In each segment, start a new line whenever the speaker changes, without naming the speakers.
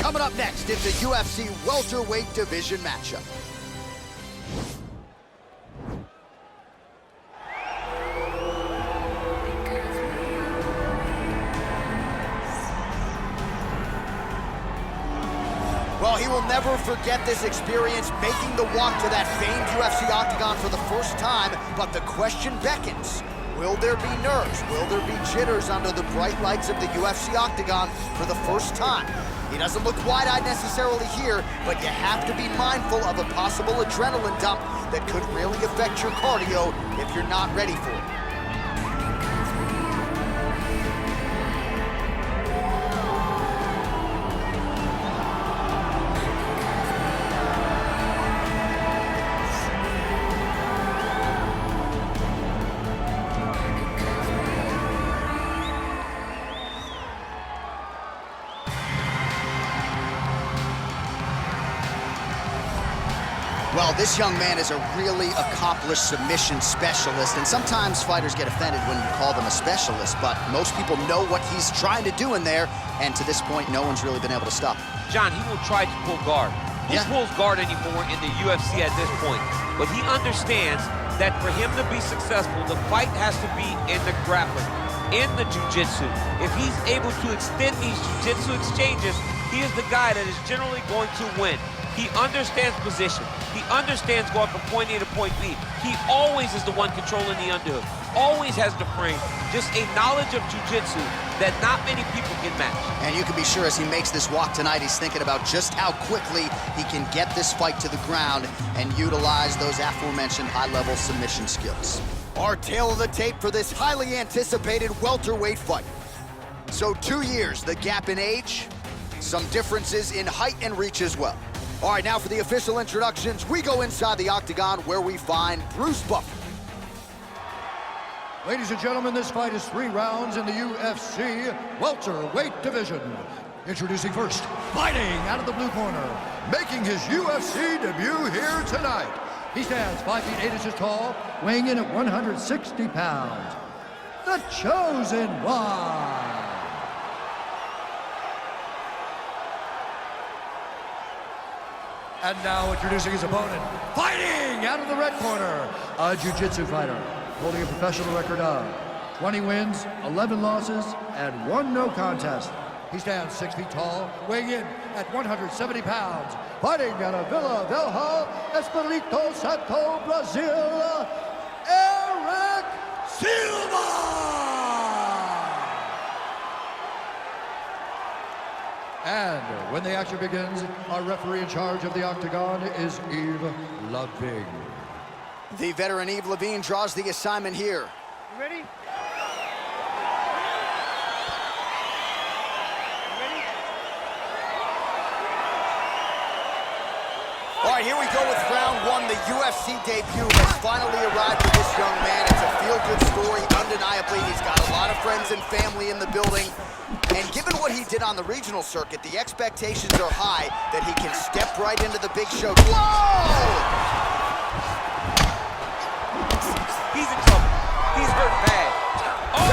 Coming up next, it's a UFC welterweight division matchup. Well, he will never forget this experience, making the walk to that famed UFC octagon for the first time, but the question beckons. Will there be nerves? Will there be jitters under the bright lights of the UFC octagon for the first time? He doesn't look wide-eyed necessarily here, but you have to be mindful of a possible adrenaline dump that could really affect your cardio if you're not ready for it. Well, this young man is a really accomplished submission specialist, and sometimes fighters get offended when you call them a specialist, but most people know what he's trying to do in there, and to this point, no one's really been able to stop him.
John, he will try to pull guard. Who pulls guard anymore in the UFC at this point? But he understands that for him to be successful, the fight has to be in the grappling, in the jiu-jitsu. If he's able to extend these jiu-jitsu exchanges, he is the guy that is generally going to win. He understands position. He understands going from point A to point B. He always is the one controlling the underhook. Always has the frame. Just a knowledge of jiu-jitsu that not many people can match.
And you can be sure as he makes this walk tonight, he's thinking about just how quickly he can get this fight to the ground and utilize those aforementioned high-level submission skills. Our tale of the tape for this highly anticipated welterweight fight. So 2 years, the gap in age, some differences in height and reach as well. All right, now for the official introductions, we go inside the octagon where we find Bruce Buffer.
Ladies and gentlemen, this fight is 3 rounds in the UFC welterweight division. Introducing first, fighting out of the blue corner, making his UFC debut here tonight. He stands 5 feet 8 inches tall, weighing in at 160 pounds. The Chosen One. And now introducing his opponent, fighting out of the red corner, a jiu-jitsu fighter, holding a professional record of 20 wins, 11 losses, and 1 no contest. He stands 6 feet tall, weighing in at 170 pounds, fighting out of Vila Velha, Espírito Santo, Brazil, Erick Silva! And when the action begins, our referee in charge of the octagon is Yves Lavigne.
The veteran Yves Lavigne draws the assignment here.
You ready?
All right, here we go with round 1. The UFC debut has finally arrived for this young man. It's a feel-good story, undeniably. He's got a lot of friends and family in the building. And given what he did on the regional circuit, the expectations are high that he can step right into the big show. Whoa!
He's in trouble. He's hurt bad. Oh!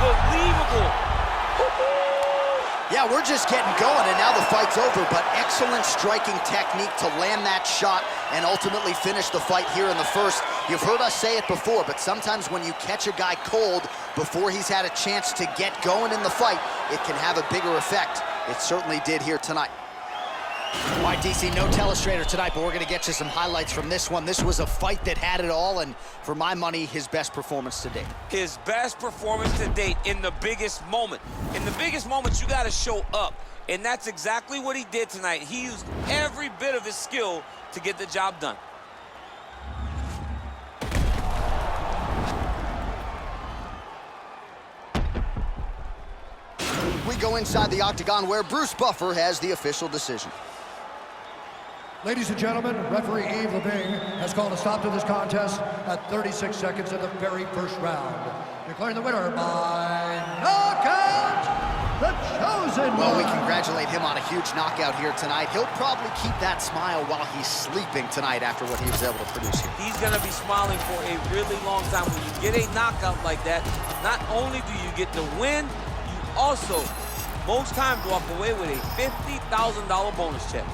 Unbelievable.
Yeah, we're just getting going, and now the fight's over, but excellent striking technique to land that shot and ultimately finish the fight here in the first. You've heard us say it before, but sometimes when you catch a guy cold before he's had a chance to get going in the fight, it can have a bigger effect. It certainly did here tonight. All right, DC, no telestrator tonight, but we're going to get you some highlights from this one. This was a fight that had it all, and for my money, his best performance to date.
His best performance to date in the biggest moment. In the biggest moments, you got to show up, and that's exactly what he did tonight. He used every bit of his skill to get the job done.
We go inside the octagon where Bruce Buffer has the official decision.
Ladies and gentlemen, referee Yves Lavigne has called a stop to this contest at 36 seconds of the very first round. Declaring the winner by knockout, the Chosen One.
Well, we congratulate him on a huge knockout here tonight. He'll probably keep that smile while he's sleeping tonight after what he was able to produce here.
He's going to be smiling for a really long time. When you get a knockout like that, not only do you get the win, you also
most times walk away with a $50,000 bonus check.